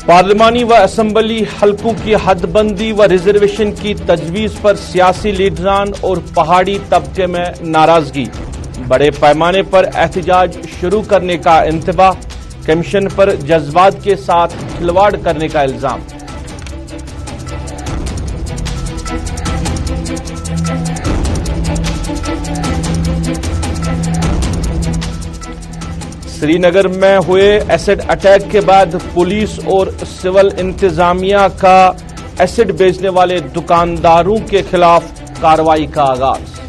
پارلیمانی و اسمبلی حلقوں کی حد بندی و ریزرویشن کی تجویز پر سیاسی لیڈران اور پہاڑی طبقے میں ناراضگی، بڑے پیمانے پر احتجاج شروع کرنے کا انتباہ، کمیشن پر جذبات کے ساتھ کھلواڑ کرنے کا الزام۔ سری نگر میں ہوئے ایسڈ اٹیک کے بعد پولیس اور سول انتظامیہ کا ایسڈ بیچنے والے دکانداروں کے خلاف کارروائی کا آغاز۔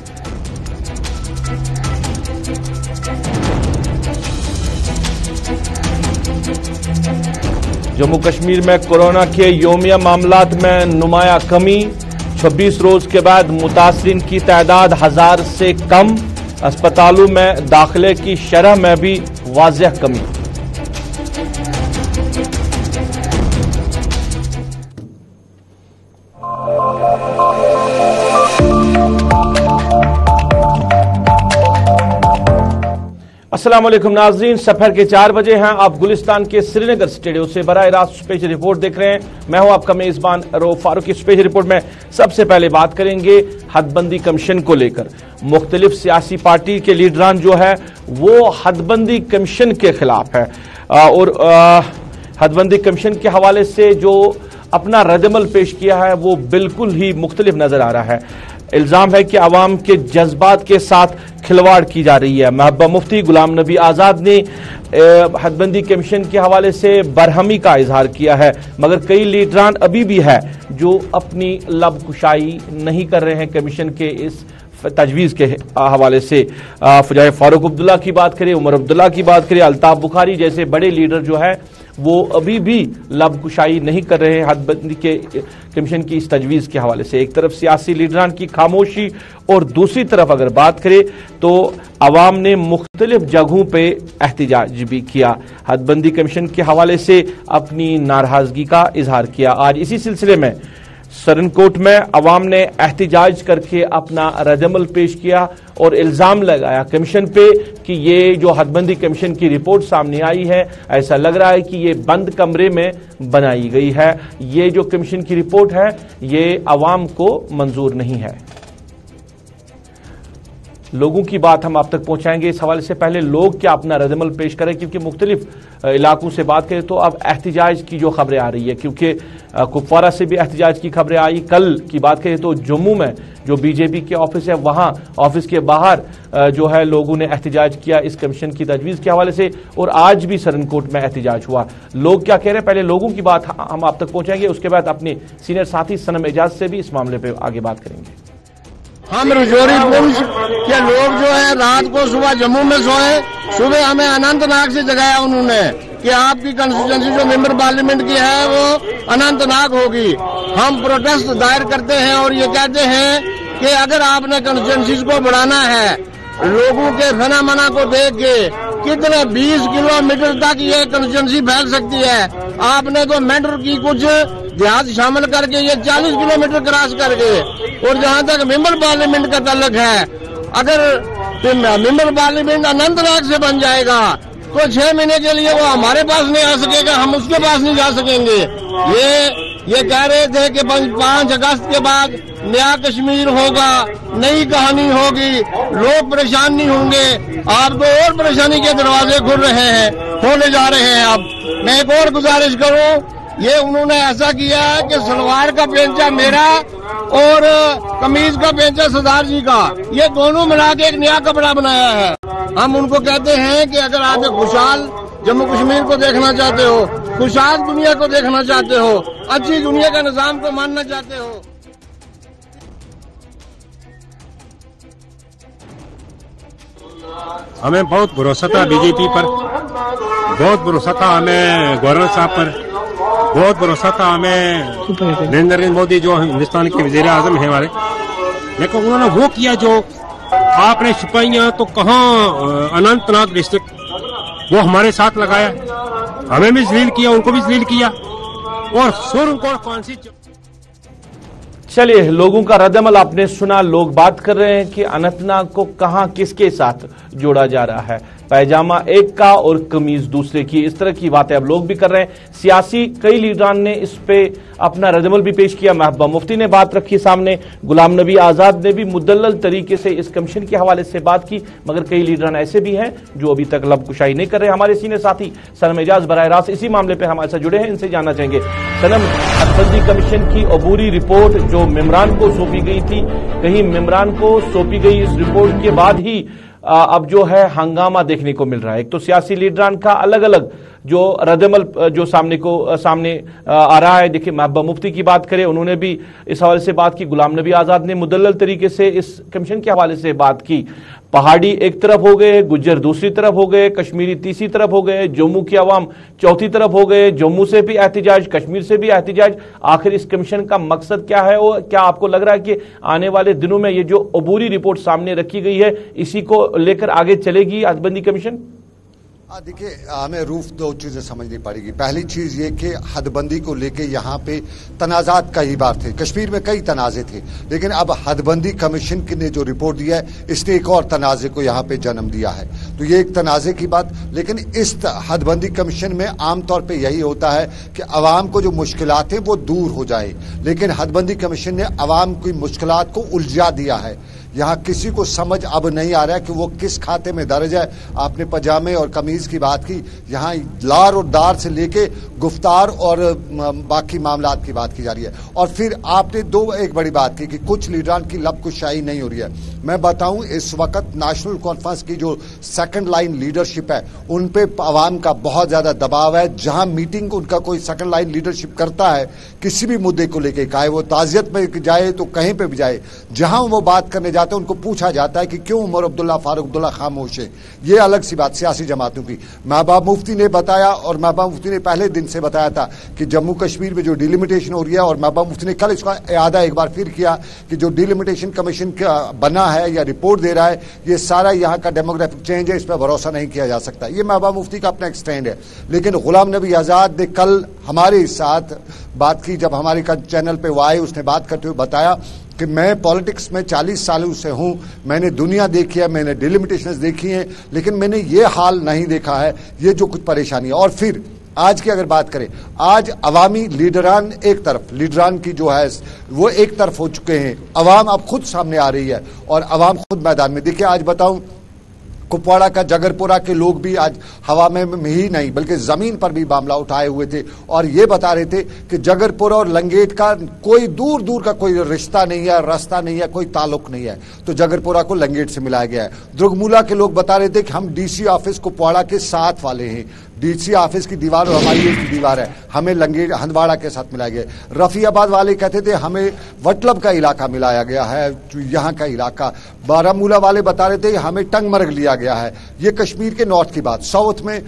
جموں کشمیر میں کورونا کے یومیہ معاملات میں نمایاں کمی، 26 روز کے بعد متاثرین کی تعداد 1000 سے کم، اسپتالوں میں داخلے کی شرح میں بھی واضح کمی۔ السلام علیکم ناظرین، سفر کے 4 بجے ہیں، آپ گلستان کے سری نگر اسٹوڈیو سے براہ راست اسپیشل رپورٹ دیکھ رہے ہیں۔ میں ہوں آپ کا میزبان روف فاروق۔ اسپیشل رپورٹ میں سب سے پہلے بات کریں گے حد بندی کمیشن کو لے کر۔ مختلف سیاسی پارٹی کے لیڈران جو ہے وہ حد بندی کمیشن کے خلاف ہے، اور حد بندی کمیشن کے حوالے سے جو اپنا ردعمل پیش کیا ہے وہ بالکل ہی مختلف نظر آ رہا ہے۔ الزام ہے کہ عوام کے جذبات کے ساتھ کھلواڑ کی جا رہی ہے۔ محبوبہ مفتی غلام نبی آزاد نے حد بندی کمیشن کے حوالے سے برہمی کا اظہار کیا ہے، مگر کئی لیڈران ابھی بھی ہے جو اپنی لب کشائی نہیں کر رہے ہیں کمیشن کے اس تجویز کے حوالے سے۔ چاہے فاروق عبداللہ کی بات کریں، عمر عبداللہ کی بات کریں، الطاف بخاری جیسے بڑے لیڈر جو ہے وہ ابھی بھی لب کشائی نہیں کر رہے ہیں حد بندی کے کمیشن کی اس تجویز کے حوالے سے۔ ایک طرف سیاسی لیڈران کی خاموشی اور دوسری طرف اگر بات کریں تو عوام نے مختلف جگہوں پہ احتجاج بھی کیا، حد بندی کمیشن کے حوالے سے اپنی ناراضگی کا اظہار کیا۔ آج اسی سلسلے میں سرنکوٹ میں عوام نے احتجاج کر کے اپنا ردعمل پیش کیا اور الزام لگایا کمیشن پہ کہ یہ جو حد بندی کمیشن کی رپورٹ سامنے آئی ہے، ایسا لگ رہا ہے کہ یہ بند کمرے میں بنائی گئی ہے، یہ جو کمیشن کی رپورٹ ہے یہ عوام کو منظور نہیں ہے۔ لوگوں کی بات ہم آپ تک پہنچائیں گے، اس حوالے سے پہلے لوگ کیا اپنا ردعمل پیش کریں، کیونکہ مختلف علاقوں سے بات کریں تو اب احتجاج کی جو خبریں آ رہی ہے، کیونکہ کپوارہ سے بھی احتجاج کی خبریں آئی۔ کل کی بات کریں تو جموں میں جو بی جے پی کے آفس ہے وہاں آفس کے باہر جو ہے لوگوں نے احتجاج کیا اس کمیشن کی تجویز کے حوالے سے، اور آج بھی سرنکوٹ میں احتجاج ہوا۔ لوگ کیا کہہ رہے ہیں، پہلے لوگوں کی بات ہم آپ تک پہنچائیں گے، اس کے بعد اپنے سینئر ساتھی صنم اعجاز سے بھی اس معاملے پہ آگے بات کریں گے۔ ہم رجوری پنچ کے لوگ جو ہے رات کو صبح جموں میں سوئے، صبح ہمیں اننت ناگ سے جگایا انہوں نے کہ آپ کی کنسٹیچوئنسی جو ممبر پارلیمنٹ کی ہے وہ اننت ناگ ہوگی۔ ہم پروٹیسٹ دائر کرتے ہیں اور یہ کہتے ہیں کہ اگر آپ نے کنسٹیچوئنسیز کو بڑھانا ہے، لوگوں کے فنامنا کو دیکھ کے کتنے 20 کلومیٹر تک یہ کنسٹیچوئنسی پھیل سکتی ہے، آپ نے تو میٹر کی کچھ دیہات شامل کر کے یہ 40 کلومیٹر کراس کر کے، اور جہاں تک ممبر پارلیمنٹ کا تعلق ہے، اگر ممبر پارلیمنٹ اننت ناگ سے بن جائے گا تو 6 مہینے کے لیے وہ ہمارے پاس نہیں آ سکے گا، ہم اس کے پاس نہیں جا سکیں گے۔ یہ کہہ رہے تھے کہ 5 اگست کے بعد نیا کشمیر ہوگا، نئی کہانی ہوگی، لوگ پریشان نہیں ہوں گے۔ آپ کو اور پریشانی کے دروازے کھل رہے ہیں، کھولے جا رہے ہیں۔ اب میں ایک اور گزارش کروں، یہ انہوں نے ایسا کیا کہ سلوار کا پینچا میرا اور قمیض کا پینچا سردار جی کا، یہ دونوں ملا کے ایک نیا کپڑا بنایا ہے۔ ہم ان کو کہتے ہیں کہ اگر آپ خوشحال جموں کشمیر کو دیکھنا چاہتے ہو، خوشحال دنیا کو دیکھنا چاہتے ہو، اچھی دنیا کا نظام کو ماننا چاہتے ہو، ہمیں بہت بھروسہ تھا بی جے پی پر، بہت بھروسہ تھا ہمیں گورنر صاحب پر، بہت بھروسہ تھا ہمیں نریندر مودی جو ہندوستان کے وزیر اعظم ہیں ہمارے، لیکن انہوں نے وہ کیا جو آپ نے سپاہیاں تو کہاں اننت ناگ ڈسٹرکٹ وہ ہمارے ساتھ لگایا، ہمیں بھی ذلیل کیا، ان کو بھی ذلیل کیا، اور سر کو پھانسی۔ چلیے لوگوں کا ردعمل آپ نے سنا، لوگ بات کر رہے ہیں کہ اننت ناگ کو کہاں کس کے ساتھ جوڑا جا رہا ہے۔ पैजामा एक का और कमीज दूसरे की, इस तरह की बातें अब लोग भी कर रहे हैं। सियासी कई लीडरान ने इस पे अपना रद्दमल भी पेश किया। महबूबा मुफ्ती ने बात रखी सामने, गुलाम नबी आजाद ने भी मुदल्लल तरीके से इस कमीशन के हवाले से बात की, मगर कई लीडरान ऐसे भी हैं जो अभी तक लबकुशाई नहीं कर रहे। हमारे सीनियर साथी सनम एजाज बराह रास्त इसी मामले पर हमारे साथ जुड़े हैं, इनसे जानना चाहेंगे। सनम, हदबंदी कमीशन की अबूरी रिपोर्ट जो मेम्बरान को सौंपी गई थी, कहीं मेम्बरान को सौंपी गई इस रिपोर्ट के बाद ही अब जो है हंगामा देखने को मिल रहा है। एक तो सियासी लीडरान का अलग अलग जो रद्दमल जो सामने आ रहा है। देखिए, महबूबा मुफ्ती की बात करें, उन्होंने भी इस हवाले से बात की। गुलाम नबी आजाद ने मुदल्लल तरीके से इस कमीशन के हवाले से बात की। पहाड़ी एक तरफ हो गए, गुज्जर दूसरी तरफ हो गए, कश्मीरी तीसरी तरफ हो गए, जम्मू की आवाम चौथी तरफ हो गए, जम्मू से भी एहतिजाज, कश्मीर से भी एहतिजाज। आखिर इस कमीशन का मकसद क्या है और क्या आपको लग रहा है कि आने वाले दिनों में ये जो अबूरी रिपोर्ट सामने रखी गई है इसी को लेकर आगे चलेगी हदबंदी कमीशन? देखिए, हमें रूफ दो चीजें समझनी पड़ेगी। पहली चीज ये कि हदबंदी को लेके यहाँ पे तनाजात कई बार थे, कश्मीर में कई तनाजे थे, लेकिन अब हदबंदी कमीशन ने जो रिपोर्ट दिया है इसने एक और तनाजे को यहाँ पे जन्म दिया है। तो ये एक तनाजे की बात, लेकिन इस हदबंदी कमीशन में आमतौर पर यही होता है कि अवाम को जो मुश्किलात हैं वो दूर हो जाए, लेकिन हदबंदी कमीशन ने अवाम की मुश्किलात को उलझा दिया है। यहाँ किसी को समझ अब नहीं आ रहा है कि वो किस खाते में दर्ज है। आपने पजामे और कमीज की बात की, यहाँ लार और दार से लेके गुफ्तार और बाकी मामलात की बात की जा रही है। और फिर आपने एक बड़ी बात की कि कुछ लीडरान की लबकुशाई नहीं हो रही है। मैं बताऊं, इस वक्त नेशनल कॉन्फ्रेंस की जो सेकंड लाइन लीडरशिप है उन पे अवाम का बहुत ज्यादा दबाव है। जहां मीटिंग उनका कोई सेकंड लाइन लीडरशिप करता है किसी भी मुद्दे को लेकर, चाहे वो ताजियत में जाए तो कहीं पे भी जाए, जहां वो बात करने जाते हैं उनको पूछा जाता है कि क्यों उमर अब्दुल्ला फारूक अब्दुल्ला खामोश है। ये अलग सी बात सियासी जमातों की। महबूबा मुफ्ती ने बताया, और महबूबा मुफ्ती ने पहले दिन से बताया था कि जम्मू कश्मीर में जो डिलिमिटेशन हो रही है, और महबूबा मुफ्ती ने कल इसका इआदा एक बार फिर किया कि जो डिलिमिटेशन कमीशन बना है या रिपोर्ट दे रहा है ये सारा यहाँ का डेमोग्राफिक चेंज है, इस पर भरोसा नहीं किया जा सकता। ये महबूबा मुफ्ती का अपना एक स्टैंड है। लेकिन गुलाम नबी आजाद ने कल हमारे साथ बात की, जब हमारे चैनल पे वो आए, उसने बात करते हुए बताया कि मैं पॉलिटिक्स में 40 सालों से हूं, मैंने दुनिया देखी है, मैंने डिलिमिटेशंस देखी हैं, लेकिन मैंने ये हाल नहीं देखा है, ये जो कुछ परेशानी है। और फिर आज की अगर बात करें, आज अवामी लीडरान एक तरफ, लीडरान की जो है वो एक तरफ हो चुके हैं, अवाम अब खुद सामने आ रही है और अवाम खुद मैदान में। देखिए, आज बताऊं, कुपवाड़ा का जगरपुरा के लोग भी आज हवा में ही नहीं बल्कि जमीन पर भी मामला उठाए हुए थे और ये बता रहे थे कि जगरपुरा और लंगेट का कोई दूर दूर का कोई रिश्ता नहीं है, रास्ता नहीं है, कोई ताल्लुक नहीं है, तो जगरपुरा को लंगेट से मिलाया गया है। दुर्गमूला के लोग बता रहे थे कि हम डीसी ऑफिस कुपवाड़ा के साथ वाले हैं, डीसी ऑफिस की दीवार और हमारी एक दीवार है, हमें लंगेट हंदवाड़ा के साथ मिलाया गया। रफियाबाद वाले कहते थे हमें वटलब का इलाका मिलाया गया है, यहाँ का इलाका। बारामूला वाले बता रहे थे हमें टंगमर्ग लिया गया है। ये कश्मीर के नॉर्थ की बात। साउथ में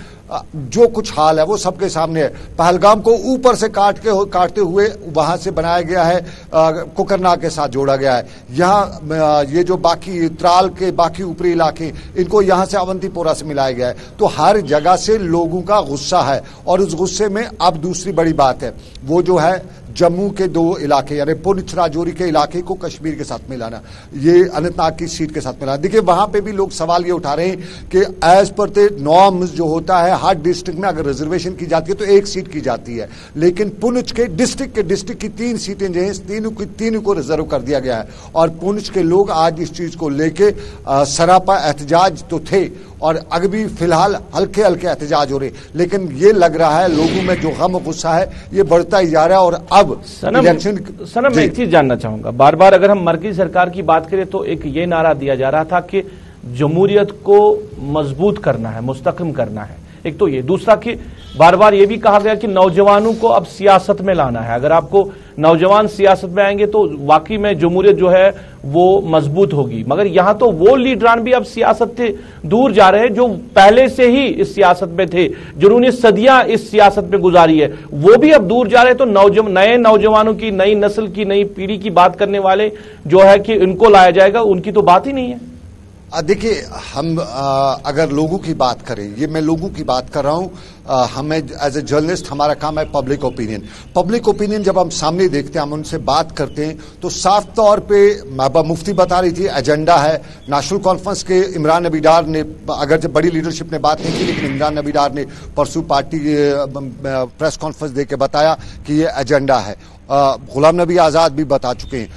जो कुछ हाल है वो सबके सामने है। पहलगाम को ऊपर से काटते हुए वहां से बनाया गया है, कुकरनाग के साथ जोड़ा गया है। यहाँ ये जो बाकी त्राल के बाकी ऊपरी इलाके, इनको यहाँ से अवंतीपोरा से मिलाया गया है। तो हर जगह से लोगों का गुस्सा है और उस गुस्से में अब दूसरी बड़ी बात है वो जो है जम्मू के 2 इलाके यानी पुंछ राजौरी के इलाके को कश्मीर के साथ मिलाना, ये अनंतनाग की सीट के साथ मिलाना। देखिए, वहां पे भी लोग सवाल ये उठा रहे हैं कि एज पर द नॉर्म्स जो होता है हर डिस्ट्रिक्ट में अगर रिजर्वेशन की जाती है तो 1 सीट की जाती है, लेकिन पुंछ के डिस्ट्रिक्ट की 3 सीटें जो हैं तीनों को रिजर्व कर दिया गया है। और पुंछ के लोग आज इस चीज को लेके सरापा एहतजाज तो थे और अभी फिलहाल हल्के हल्के एहतजाज हो रहे, लेकिन ये लग रहा है लोगों में जो गम गुस्सा है ये बढ़ता ही जा रहा है। और अब सनम, मैं एक चीज जानना चाहूंगा, बार बार अगर हम मरकजी सरकार की बात करें तो एक ये नारा दिया जा रहा था कि जमहूरियत को मजबूत करना है, मुस्तकम करना है। एक तो ये, दूसरा कि बार बार ये भी कहा गया कि नौजवानों को अब सियासत में लाना है। अगर आपको नौजवान सियासत में आएंगे तो वाकई में जमहूरियत जो है वो मजबूत होगी। मगर यहां तो वो लीडरान भी अब सियासत से दूर जा रहे हैं जो पहले से ही इस सियासत में थे, जिन्होंने सदियां इस सियासत में गुजारी है, वो भी अब दूर जा रहे हैं। तो नए नौजवानों की, नई नस्ल की, नई पीढ़ी की बात करने वाले जो है कि इनको लाया जाएगा, उनकी तो बात ही नहीं है। देखिए, हम अगर लोगों की बात करें, ये मैं लोगों की बात कर रहा हूं, हमें एज ए जर्नलिस्ट हमारा काम है पब्लिक ओपिनियन जब हम सामने देखते हैं, हम उनसे बात करते हैं तो साफ तौर पे महबूबा मुफ्ती बता रही थी एजेंडा है। नेशनल कॉन्फ्रेंस के इमरान नबी डार ने, अगर बड़ी लीडरशिप ने बात नहीं की, लेकिन इमरान नबी डार ने परसों पार्टी प्रेस कॉन्फ्रेंस देके बताया कि ये एजेंडा है। गुलाम नबी आजाद भी बता चुके हैं।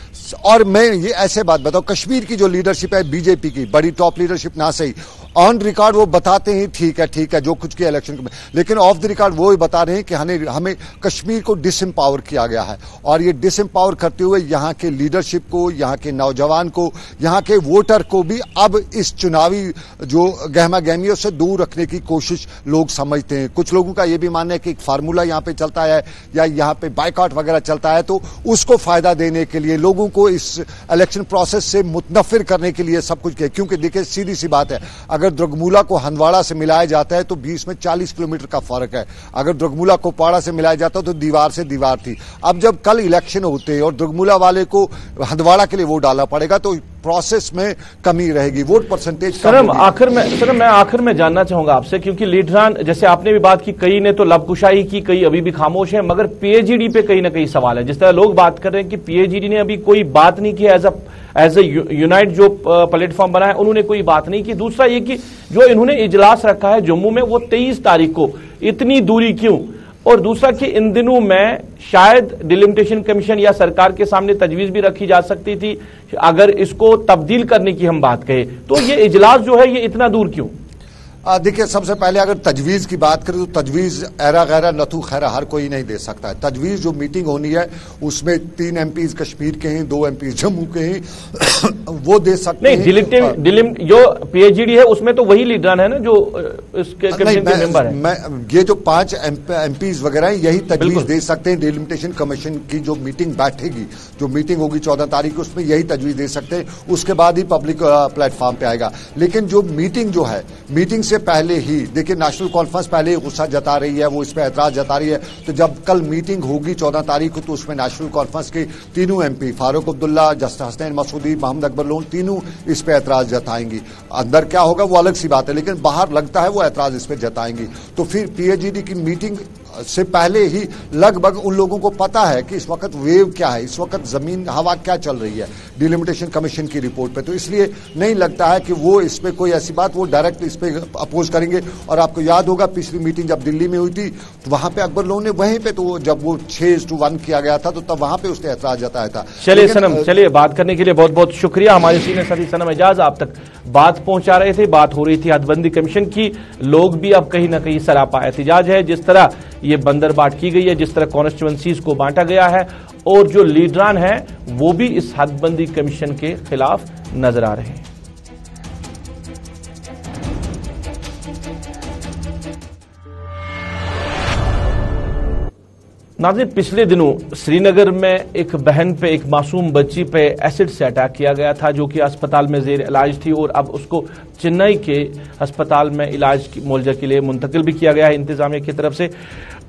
और मैं ये ऐसे बात बताऊं, कश्मीर की जो लीडरशिप है बीजेपी की, बड़ी टॉप लीडरशिप ना सही, ऑन रिकॉर्ड वो बताते हैं ठीक है जो कुछ किया इलेक्शन में, लेकिन ऑफ द रिकॉर्ड वो ही बता रहे हैं कि हमें कश्मीर को डिसएम्पावर किया गया है। और ये डिसएम्पावर करते हुए यहाँ के लीडरशिप को, यहाँ के नौजवान को, यहाँ के वोटर को भी अब इस चुनावी जो गहमा गहमियों से दूर रखने की कोशिश लोग समझते हैं। कुछ लोगों का ये भी मानना है कि एक फार्मूला यहाँ पे चलता है या यहाँ पे बाइकआउट वगैरह चलता है, तो उसको फायदा देने के लिए, लोगों को इस इलेक्शन प्रोसेस से मुतनफिर करने के लिए सब कुछ किया। क्योंकि देखिए सीधी सी बात है, अगर द्रगमूला को हंदवाड़ा से मिलाया जाता है तो 20 में 40 किलोमीटर का फर्क है। अगर द्रगमूला को कुपवाड़ा से मिलाया जाता तो दीवार से दीवार थी। अब जब कल इलेक्शन होते और द्रगमूला वाले को हंदवाड़ा के लिए वोट डालना पड़ेगा तो प्रोसेस में कमी रहेगी, वोट परसेंटेज। सर मैं आखिर में जानना चाहूंगा आपसे, क्योंकि लीडरान, जैसे आपने भी बात की, कई ने तो लबकुशाई की, कई अभी भी खामोश हैं, मगर पीएचईडी पे कहीं ना कहीं सवाल है। जिस तरह लोग बात कर रहे हैं कि पीएचईडी ने अभी कोई बात नहीं की, एज ए यूनाइट जो प्लेटफॉर्म बना है उन्होंने कोई बात नहीं की। दूसरा ये कि जो इन्होंने इजलास रखा है जम्मू में वो 23 तारीख को, इतनी दूरी क्यों? और दूसरा कि इन दिनों में शायद डिलिमिटेशन कमीशन या सरकार के सामने तजवीज भी रखी जा सकती थी, अगर इसको तब्दील करने की हम बात कहें, तो ये इजलास जो है ये इतना दूर क्यों? देखिए, सबसे पहले अगर तजवीज की बात करें तो तजवीज ऐरा गैरा नथू खैरा हर कोई नहीं दे सकता है। तजवीज जो मीटिंग होनी है उसमें 3 एमपीज कश्मीर के हैं, 2 एमपीज जम्मू के हैं, वो दे सकते हैं। जो पीएचईडी है उसमें तो वही लीडरान है ना जो इसके कमीशन के मेंबर है। ये जो 5 एमपीज वगैरह हैं यही तजवीज दे सकते हैं। डिलिमिटेशन कमीशन की जो मीटिंग बैठेगी, जो मीटिंग होगी 14 तारीख को, उसमें यही तजवीज दे सकते हैं। उसके बाद ही पब्लिक प्लेटफॉर्म पे आएगा। लेकिन जो मीटिंग जो है, मीटिंग से पहले ही देखिए नेशनल कॉन्फ्रेंस पहले ही गुस्सा जता रही है, वो इस पर ऐतराज जता रही है। तो जब कल मीटिंग होगी 14 तारीख को तो उसमें नेशनल कॉन्फ्रेंस के तीनों एमपी, फारूक अब्दुल्ला, जस्टिस हसनैन मसूदी, मोहम्मद अकबर लोन, तीनों इस पर ऐतराज जताएंगी। अंदर क्या होगा वो अलग सी बात है, लेकिन बाहर लगता है वो ऐतराज इस पर जताएंगी। तो फिर पीएचईडी की मीटिंग से पहले ही लगभग उन लोगों को पता है कि इस वक्त वेव क्या है, इस वक्त जमीन हवा क्या चल रही है डिलिमिटेशन कमीशन की रिपोर्ट पे। तो इसलिए नहीं लगता है कि वो इस पे कोई ऐसी बात, वो डायरेक्ट इस पे अपोज करेंगे। और आपको याद होगा पिछली मीटिंग जब दिल्ली में हुई थी तो वहां पे अकबर लोन ने वहीं पे, तो जब वो 6:1 किया गया था तो तब वहां पे उसने ऐतराज जताया था। चलिए सनम, चलिए बात करने के लिए बहुत बहुत शुक्रिया। हमारे सीनियर साथी सनम एजाज आप तक बात पहुंचा रहे थे। बात हो रही थी हदबंदी कमीशन की। लोग भी अब कहीं ना कहीं सरापा एहतिजाज है, जिस तरह ये बंदरबाट की गई है, जिस तरह कॉन्स्टिट्यूएंसीज को बांटा गया है, और जो लीडरान है वो भी इस हदबंदी कमीशन के खिलाफ नजर आ रहे हैं। नाज़रीन, पिछले दिनों श्रीनगर में एक बहन पे, एक मासूम बच्ची पे एसिड से अटैक किया गया था, जो कि अस्पताल में जेर इलाज थी, और अब उसको चेन्नई के अस्पताल में इलाज की मुआवजा के लिए मुंतकिल भी किया गया है इंतजामिया की तरफ से।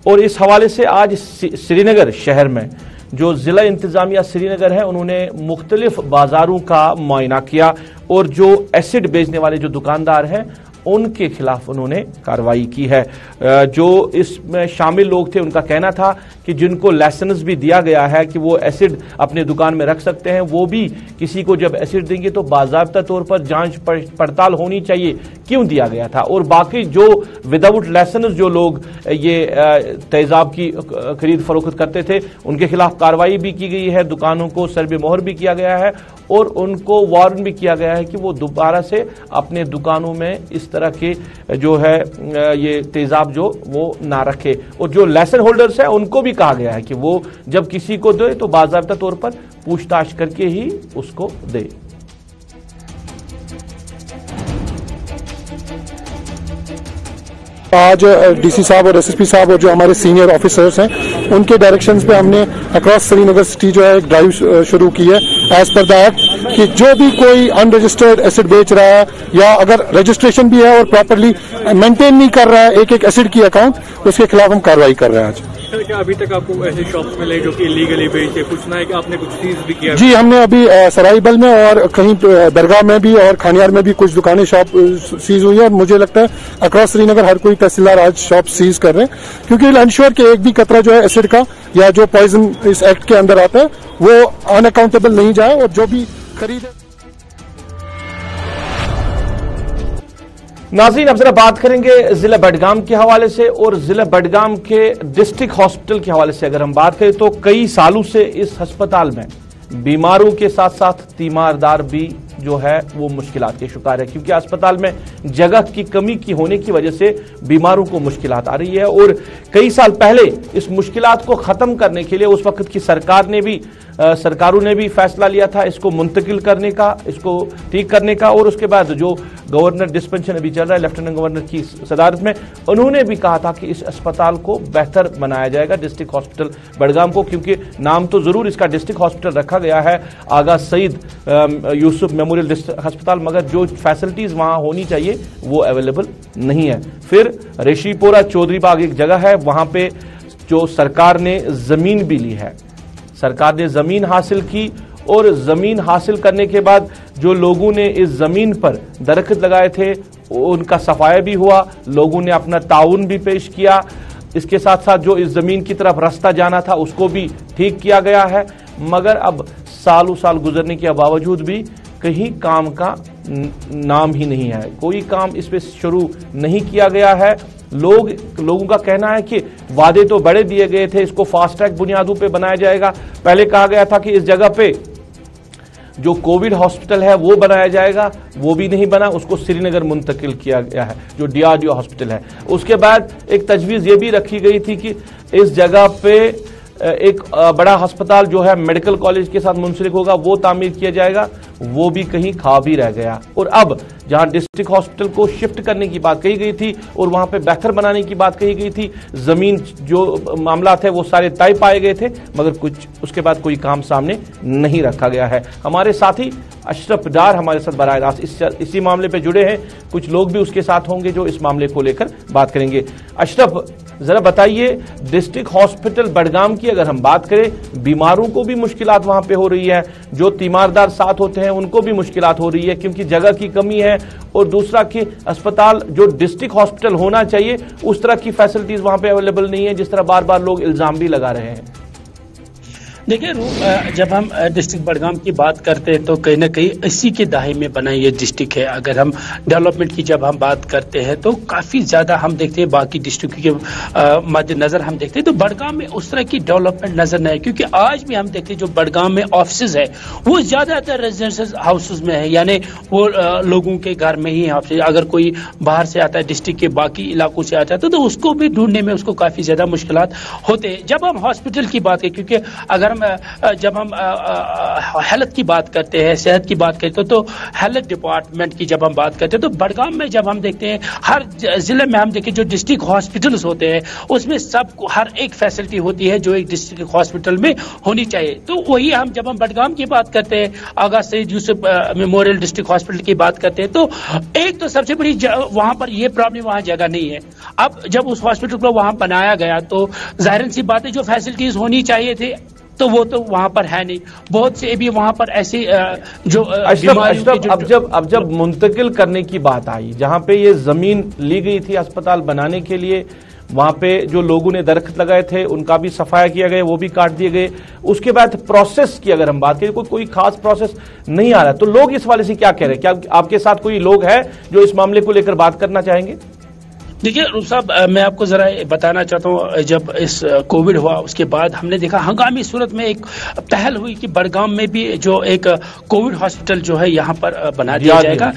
और इस हवाले से आज श्रीनगर शहर में जो जिला इंतजामिया श्रीनगर है उन्होंने मुख्तलिफ बाजारों का मुआयना किया, और जो एसिड बेचने वाले जो दुकानदार हैं उनके खिलाफ उन्होंने कार्रवाई की है। जो इसमें शामिल लोग थे उनका कहना था कि जिनको लाइसेंस भी दिया गया है कि वो एसिड अपने दुकान में रख सकते हैं, वो भी किसी को जब एसिड देंगे तो बाज़ाब्ता तौर पर जांच पड़ताल होनी चाहिए क्यों दिया गया था। और बाकी जो विदाउट लाइसेंस जो लोग ये तेजाब की खरीद फरोख्त करते थे उनके खिलाफ कार्रवाई भी की गई है, दुकानों को सर्वे मोहर भी किया गया है, और उनको वार्न भी किया गया है कि वो दोबारा से अपने दुकानों में इस तरह के जो है ये तेजाब जो वो ना रखे। और जो लाइसेंस होल्डर्स हैं उनको भी कहा गया है कि वो जब किसी को दे तो बाकायदा तौर पर पूछताछ करके ही उसको दे। आज डीसी साहब और एसएसपी साहब और जो हमारे सीनियर ऑफिसर्स हैं उनके डायरेक्शंस पे हमने अक्रॉस श्रीनगर सिटी जो है एक ड्राइव शुरू की है। एज पर द एक्ट कि जो भी कोई अनरजिस्टर्ड एसिड बेच रहा है या अगर रजिस्ट्रेशन भी है और प्रॉपरली मेंटेन नहीं कर रहा है एक एक एसिड की अकाउंट, उसके खिलाफ हम कार्रवाई कर रहे हैं आज। क्या अभी तक आपको ऐसे शॉप्स मिले जो कि इलीगली बेचते? कुछ सुना है कि आपने कुछ सीज भी किया? जी, हमने अभी सराईबल में और कहीं दरगाह में भी और खानियार में भी कुछ दुकानें शॉप सीज हुई है और मुझे लगता है अक्रॉस श्रीनगर हर कोई तहसीलदार आज शॉप सीज कर रहे हैं, क्योंकि इंश्योर कि एक भी कतरा जो है एसिड का या जो पॉइजन इस एक्ट के अंदर आता है वो अनअकाउंटेबल नहीं जाए और जो भी खरीदे। नाज़रीन, अब जरा बात करेंगे जिला बडगाम के हवाले से और जिला बडगाम के डिस्ट्रिक्ट हॉस्पिटल के हवाले से। अगर हम बात करें तो कई सालों से इस अस्पताल में बीमारों के साथ साथ तीमारदार भी जो है वो मुश्किलात के शिकार है, क्योंकि अस्पताल में जगह की कमी की होने की वजह से बीमारों को मुश्किलात आ रही है। और कई साल पहले इस मुश्किलात को खत्म करने के लिए उस वक्त की सरकारों ने भी फैसला लिया था इसको मुंतकिल करने का, इसको ठीक करने का। और उसके बाद जो गवर्नर डिस्पेंशन अभी चल रहा है लेफ्टिनेंट गवर्नर की सदारत में, उन्होंने भी कहा था कि इस अस्पताल को बेहतर बनाया जाएगा, डिस्ट्रिक्ट हॉस्पिटल बडगाम को, क्योंकि नाम तो जरूर इसका डिस्ट्रिक्ट हॉस्पिटल रखा गया है आगा सईद यूसुफ मेमोरियल अस्पताल, मगर जो फैसिलिटीज वहां होनी चाहिए वो अवेलेबल नहीं है। फिर रेशीपोरा चौधरी बाग एक जगह है, वहां पे जो सरकार ने जमीन भी ली है, सरकार ने जमीन हासिल की और जमीन हासिल करने के बाद जो लोगों ने इस जमीन पर दरख्त लगाए थे उनका सफाया भी हुआ, लोगों ने अपना ताउन भी पेश किया। इसके साथ साथ जो इस जमीन की तरफ रास्ता जाना था उसको भी ठीक किया गया है, मगर अब सालों साल गुजरने के बावजूद भी कहीं काम का नाम ही नहीं है, कोई काम इस पे शुरू नहीं किया गया है। लोगों का कहना है कि वादे तो बड़े दिए गए थे, इसको फास्ट ट्रैक बुनियादों पे बनाया जाएगा। पहले कहा गया था कि इस जगह पे जो कोविड हॉस्पिटल है वो बनाया जाएगा, वो भी नहीं बना, उसको श्रीनगर मुंतकिल किया गया है जो DRDO हॉस्पिटल है। उसके बाद एक तजवीज ये भी रखी गई थी कि इस जगह पे एक बड़ा अस्पताल जो है मेडिकल कॉलेज के साथ मुंसलिक होगा, वो तामीर किया जाएगा, वो भी कहीं खा भी रह गया। और अब जहां डिस्ट्रिक्ट हॉस्पिटल को शिफ्ट करने की बात कही गई थी और वहां पे बेहतर बनाने की बात कही गई थी, जमीन जो मामला थे वो सारे तय पाए गए थे, मगर कुछ उसके बाद कोई काम सामने नहीं रखा गया है। हमारे साथी अशरफ डार हमारे साथ बराह रास्त इसी मामले पे जुड़े हैं, कुछ लोग भी उसके साथ होंगे जो इस मामले को लेकर बात करेंगे। अशरफ, जरा बताइए, डिस्ट्रिक्ट हॉस्पिटल बडगाम की अगर हम बात करें, बीमारों को भी मुश्किलात वहां पे हो रही है, जो तीमारदार साथ होते हैं उनको भी मुश्किलात हो रही है क्योंकि जगह की कमी है, और दूसरा कि अस्पताल जो डिस्ट्रिक्ट हॉस्पिटल होना चाहिए उस तरह की फैसिलिटीज वहां पे अवेलेबल नहीं है, जिस तरह बार बार लोग इल्जाम भी लगा रहे हैं। देखिए, जब हम डिस्ट्रिक्ट बडगाम की बात करते हैं तो कहीं ना कहीं 80 के दहाके में बना ये डिस्ट्रिक्ट है। अगर हम डेवलपमेंट की जब हम बात करते हैं तो काफ़ी ज़्यादा हम देखते हैं, बाकी डिस्ट्रिक्ट के मद्देनजर हम देखते हैं तो बडगाम में उस तरह की डेवलपमेंट नजर नहीं है, क्योंकि आज भी हम देखते हैं जो बडगाम में ऑफिस है वो ज़्यादातर रेजिडेंशियल हाउसेज में है, यानी वो लोगों के घर में ही ऑफिस। अगर कोई बाहर से आता है, डिस्ट्रिक्ट के बाकी इलाकों से आता है तो उसको भी ढूंढने में उसको काफ़ी ज़्यादा मुश्किलात होते हैं। जब हम हॉस्पिटल की बात करें, क्योंकि अगर जब हम हेल्थ की बात करते हैं, सेहत की बात करते हैं तो हेल्थ डिपार्टमेंट की जब हम बात करते हैं तो बडगाम में जब हम देखते हैं हर जिले में हम देखें जो डिस्ट्रिक्ट हॉस्पिटल्स होते हैं उसमें सबको हर एक फैसिलिटी होती है जो एक डिस्ट्रिक्ट हॉस्पिटल में होनी चाहिए। तो वही हम जब हम बडगाम की बात करते हैं, Agha Saeed Yousuf memorial district hospital की बात करते हैं तो एक तो सबसे बड़ी वहां पर यह प्रॉब्लम, वहां जगह नहीं है। अब जब उस हॉस्पिटल को वहां बनाया गया तो जाहिर सी बात है जो फैसिलिटीज होनी चाहिए थे तो वो तो वहां पर है नहीं। बहुत से भी वहां पर ऐसी जो अब जब मुंतकिल करने की बात आई, जहां पे ये जमीन ली गई थी अस्पताल बनाने के लिए, वहां पे जो लोगों ने दरख्त लगाए थे उनका भी सफाया किया गया, वो भी काट दिए गए। उसके बाद प्रोसेस की अगर हम बात करें, कोई खास प्रोसेस नहीं आ रहा, तो लोग इस वाले से क्या कह रहे हैं? क्या आपके साथ कोई लोग हैं जो इस मामले को लेकर बात करना चाहेंगे? देखिए रूफ साहब, मैं आपको जरा बताना चाहता हूँ, जब इस कोविड हुआ उसके बाद हमने देखा हंगामी सूरत में एक पहल हुई कि बडगाम में भी जो एक कोविड हॉस्पिटल जो है यहाँ पर बना दिया जाएगा,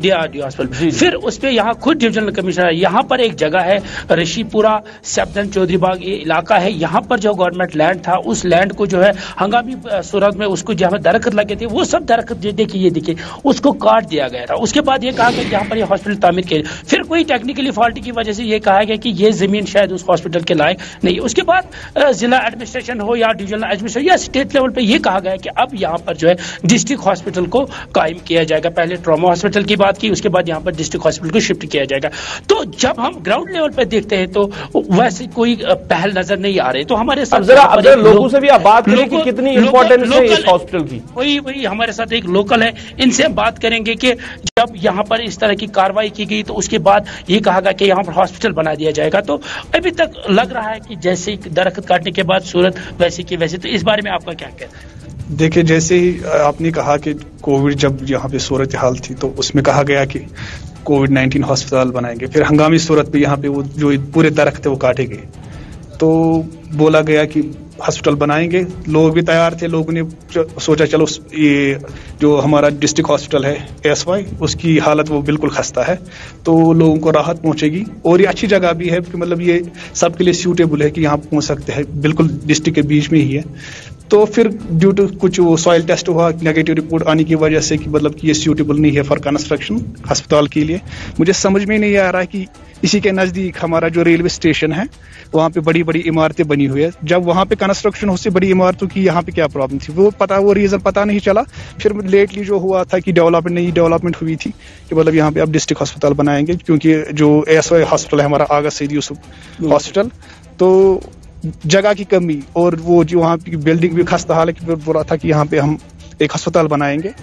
DRDO हॉस्पिटल। फिर उस पर यहाँ खुद डिविजनल कमिश्नर, यहाँ पर एक जगह है रेशीपुरा सैफदन चौधरी बाग, ये इलाका है, यहाँ पर जो गवर्नमेंट लैंड था उस लैंड को जो है हंगामी सूरत में उसको जहाँ दरख्त लगे थे वो सब दरख्त देखिए उसको काट दिया गया था। उसके बाद ये कहा कि यहाँ पर ये हॉस्पिटल तामीर किया, फिर कोई टेक्निकली फॉल्ट पार्टी की वजह से ये कहा गया कि ये जमीन शायद उस हॉस्पिटल के लायक नहीं। उसके बाद जिला एडमिनिस्ट्रेशन हो या डिविजनल एडमिनिस्ट्रेशन या स्टेट लेवल पे ये कहा गया कि अब यहाँ पर जो है डिस्ट्रिक्ट हॉस्पिटल को कायम किया जाएगा। पहले ट्रॉमा हॉस्पिटल की बात की, उसके बाद यहाँ पर डिस्ट्रिक्ट हॉस्पिटल को शिफ्ट किया जाएगा। तो जब हम ग्राउंड लेवल पर देखते हैं तो वैसे कोई पहल नजर नहीं आ रही। तो हमारे साथ जरा लोगों से भी आप बात करें कि कितनी इंपॉर्टेंस है इस हॉस्पिटल की। वही हमारे साथ एक लोकल है, इनसे हम बात करेंगे कि जब यहाँ पर इस तरह की कार्रवाई की गई तो उसके बाद ये कहा गया कि यहाँ पर हॉस्पिटल बना दिया जाएगा। तो अभी तक लग रहा है कि जैसे दरख्त काटने के बाद सूरत वैसे की वैसे। तो इस बारे में आपका क्या कहना है? देखिए, जैसे ही आपने कहा कि कोविड जब यहाँ पे सूरत हाल थी तो उसमें कहा गया कि कोविड-19 हॉस्पिटल बनाएंगे, फिर हंगामी सूरत पे यहाँ पे वो जो पूरे दरख्त थे वो काटे गए, तो बोला गया कि हॉस्पिटल बनाएंगे। लोग भी तैयार थे, लोगों ने सोचा चलो ये जो हमारा डिस्ट्रिक्ट हॉस्पिटल है ASY उसकी हालत वो बिल्कुल खस्ता है तो लोगों को राहत पहुंचेगी और ये अच्छी जगह भी है कि मतलब ये सबके लिए सूटेबल है कि यहाँ पहुंच सकते हैं, बिल्कुल डिस्ट्रिक्ट के बीच में ही है। तो फिर ड्यू टू कुछ सॉइल टेस्ट हुआ, नेगेटिव रिपोर्ट आने की वजह से कि मतलब कि ये सूटेबल नहीं है फॉर कंस्ट्रक्शन अस्पताल के लिए। मुझे समझ में नहीं आ रहा है कि इसी के नज़दीक हमारा जो रेलवे स्टेशन है वहाँ पे बड़ी बड़ी इमारतें बनी हुई है, जब वहाँ पे कंस्ट्रक्शन हो से बड़ी इमारतों की यहाँ पे क्या प्रॉब्लम थी वो रीज़न पता नहीं चला। फिर लेटली जो हुआ था कि नई डेवलपमेंट हुई थी कि मतलब यहाँ पे अब डिस्ट्रिक्ट अस्पताल बनाएंगे, क्योंकि जो ASY हॉस्पिटल है हमारा आगा सईद यूसुफ हॉस्पिटल, तो जगह की कमी और वो जो वहाँ की बिल्डिंग भी खस्ता हाल है कि बोला था कि यहाँ पे हम एक अस्पताल बनाएंगे।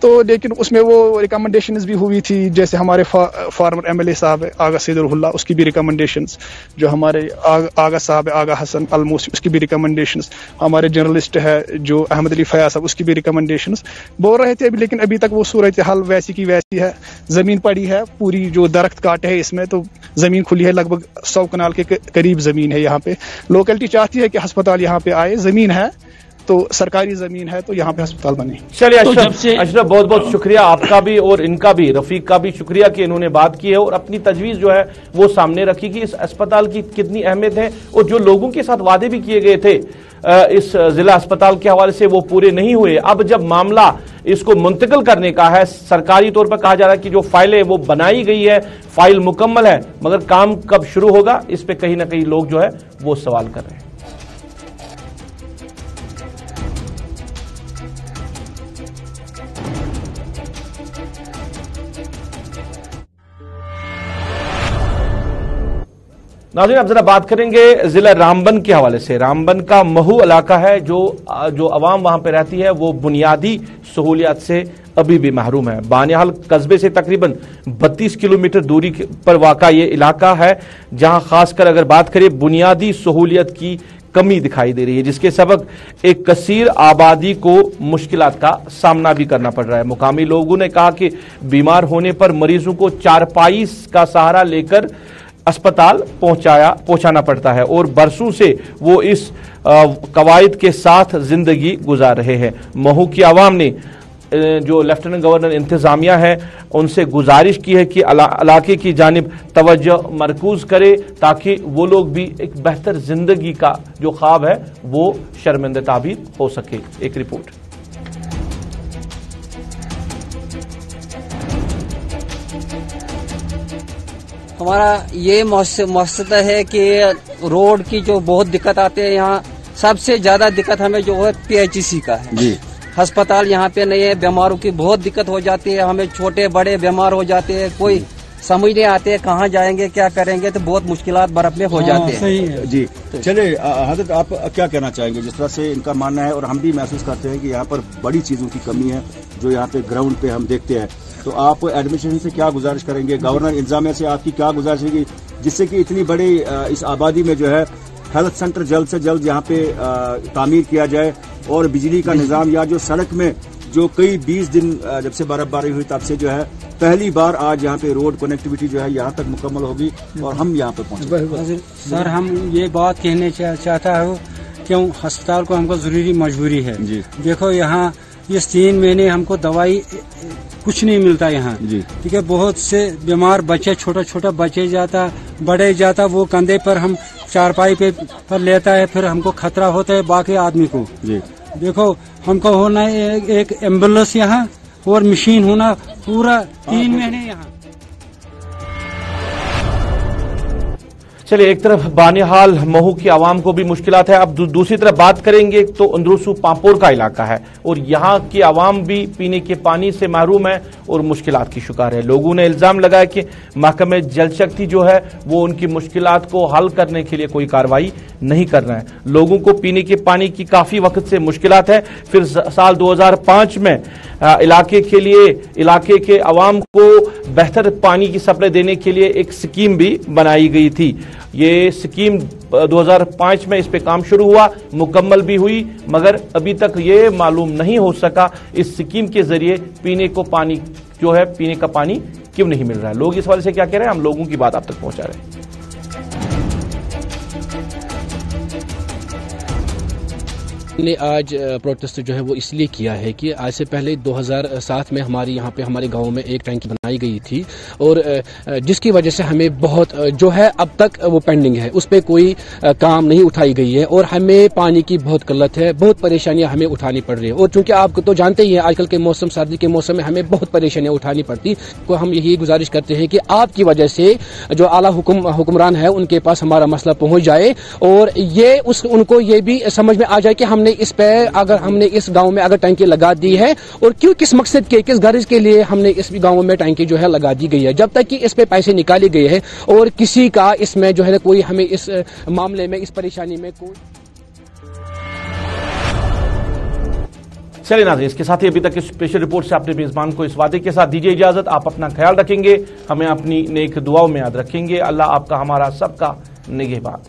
तो लेकिन उसमें वो रिकमेंडेशंस भी हुई थी, जैसे हमारे फॉर्मर MLA साहब है आगा सैदुल्लाह, उसकी भी रिकमेंडेशंस, जो हमारे आगा साहब है आगा हसन अलमोसी, उसकी भी रिकमेंडेशंस, हमारे जर्नलिस्ट है जो अहमद अली फयाज साहब, उसकी भी रिकमेंडेशंस बोल रहे थे। लेकिन अभी तक वो सूरत हाल वैसी की वैसी है। जमीन पड़ी है पूरी, जो दरख्त काटे है इसमें, तो जमीन खुली है, लगभग 100 कनाल के करीब जमीन है यहाँ पे। लोकेलिटी चाहती है कि अस्पताल यहाँ पे आए, जमीन है तो सरकारी जमीन है तो यहाँ पे अस्पताल बने। चलिए अशरफ बहुत बहुत शुक्रिया आपका भी और इनका भी, रफीक का भी शुक्रिया कि इन्होंने बात की है और अपनी तजवीज जो है वो सामने रखी कि इस अस्पताल की कितनी अहमियत है और जो लोगों के साथ वादे भी किए गए थे इस जिला अस्पताल के हवाले से वो पूरे नहीं हुए। अब जब मामला इसको मुंतकिल करने का है, सरकारी तौर पर कहा जा रहा है कि जो फाइलें वो बनाई गई है, फाइल मुकम्मल है, मगर काम कब शुरू होगा इस पे कहीं ना कहीं लोग जो है वो सवाल कर रहे हैं। नाज़रीन, अब जरा बात करेंगे जिला रामबन के हवाले से। रामबन का महू इलाका है, जो अवाम वहां पे रहती है वो बुनियादी सहूलियात से अभी भी महरूम है। बानियाल कस्बे से तकरीबन 32 किलोमीटर दूरी पर वाक़ा ये इलाका है, जहां खासकर अगर बात करें बुनियादी सहूलियत की कमी दिखाई दे रही है, जिसके सबब एक कसीर आबादी को मुश्किलात का सामना भी करना पड़ रहा है। मुकामी लोगों ने कहा कि बीमार होने पर मरीजों को चारपाई का सहारा लेकर अस्पताल पहुंचाना पड़ता है और बरसों से वो इस कवायद के साथ जिंदगी गुजार रहे हैं। महू की आवाम ने जो लेफ्टिनेंट गवर्नर इंतजामिया है उनसे गुजारिश की है कि इलाके की जानिब तवज्जो मरकूज करे ताकि वो लोग भी एक बेहतर जिंदगी का जो ख्वाब है वो शर्मिंदा ताबीर हो सके। एक रिपोर्ट। हमारा ये मकसद है कि रोड की जो बहुत दिक्कत आती है, यहाँ सबसे ज्यादा दिक्कत हमें जो है PHC का है जी। अस्पताल यहाँ पे नहीं है, बीमारों की बहुत दिक्कत हो जाती है, हमें छोटे बड़े बीमार हो जाते हैं, कोई समझ नहीं आते कहाँ जाएंगे क्या करेंगे, तो बहुत मुश्किलात बर्फ में हो जाते हैं। सही है जी। चलिए हजरत, आप क्या कहना चाहेंगे? जिस तरह से इनका मानना है और हम भी महसूस करते हैं कि यहाँ पर बड़ी चीजों की कमी है जो यहाँ पे ग्राउंड पे हम देखते हैं, तो आप एडमिनिस्ट्रेशन से क्या गुजारिश करेंगे, गवर्नर इंतजामिया से आपकी क्या गुजारिश होगी जिससे कि इतनी बड़ी इस आबादी में जो है हेल्थ सेंटर जल्द से जल्द यहाँ पे तामीर किया जाए और बिजली का निज़ाम या जो सड़क में जो कई 20 दिन जब से बर्फबारी हुई तब से जो है पहली बार आज यहाँ पे रोड कनेक्टिविटी जो है यहाँ तक मुकम्मल होगी और हम यहाँ पे पहुँचे। सर, हम ये बात कहने चाहता हूँ क्यों अस्पताल को हमको जरूरी मजबूरी है जी। देखो यहाँ इस 3 महीने हमको दवाई कुछ नहीं मिलता यहाँ जी, ठीक है। बहुत से बीमार बच्चे, छोटा छोटा बच्चे जाता, बड़े जाता, वो कंधे पर हम चारपाई पे पर लेता है, फिर हमको खतरा होता है बाकी आदमी को जी। देखो हमको होना है एक एम्बुलेंस यहाँ और मशीन होना पूरा 3 महीने यहाँ। चलिए, एक तरफ बानिहाल महू की आवाम को भी मुश्किलात है, अब दूसरी तरफ बात करेंगे तो अंदरूसू पांपोर का इलाका है और यहाँ की आवाम भी पीने के पानी से महरूम है और मुश्किलात की शिकार है। लोगों ने इल्जाम लगाया कि महकमे जल शक्ति जो है वो उनकी मुश्किलात को हल करने के लिए कोई कार्रवाई नहीं कर रहा है। लोगों को पीने के पानी की काफी वक्त से मुश्किलात है। फिर साल 2005 में इलाके के अवाम को बेहतर पानी की सप्लाई देने के लिए एक स्कीम भी बनाई गई थी। ये स्कीम 2005 में इस पे काम शुरू हुआ, मुकम्मल भी हुई, मगर अभी तक ये मालूम नहीं हो सका इस स्कीम के जरिए पीने का पानी क्यों नहीं मिल रहा है। लोग इस वाले से क्या कह रहे हैं, हम लोगों की बात आप तक पहुंचा रहे हैं। ने आज प्रोटेस्ट जो है वो इसलिए किया है कि आज से पहले 2007 में हमारे गांव में एक टैंकी बनाई गई थी और जिसकी वजह से हमें बहुत जो है अब तक वो पेंडिंग है, उस पर कोई काम नहीं उठाई गई है और हमें पानी की बहुत किल्लत है, बहुत परेशानियां हमें उठानी पड़ रही है। और चूंकि आप तो जानते ही हैं आजकल के मौसम, सर्दी के मौसम में हमें बहुत परेशानियां उठानी पड़ती, तो हम यही गुजारिश करते हैं कि आपकी वजह से जो आला हुक्मरान है उनके पास हमारा मसला पहुंच जाए और उनको ये भी समझ में आ जाए कि हमने इस गांव में अगर टैंकी लगा दी है और किस मकसद के, किस गर्ज के लिए हमने इस गांव में टैंकी जो है लगा दी गई है। जब तक कि इस पे पैसे निकाले गए हैं और किसी का इसमें जो है कोई हमें इस मामले में, इस परेशानी में कोई। चलिए नाज़रीन, इसके साथ ही अभी तक इस स्पेशल रिपोर्ट से अपने मेजबान को इस वादे के साथ दीजिए इजाजत। आप अपना ख्याल रखेंगे, हमें अपनी नेक दुआओं में याद रखेंगे। अल्लाह आपका, हमारा सबका निगहबान।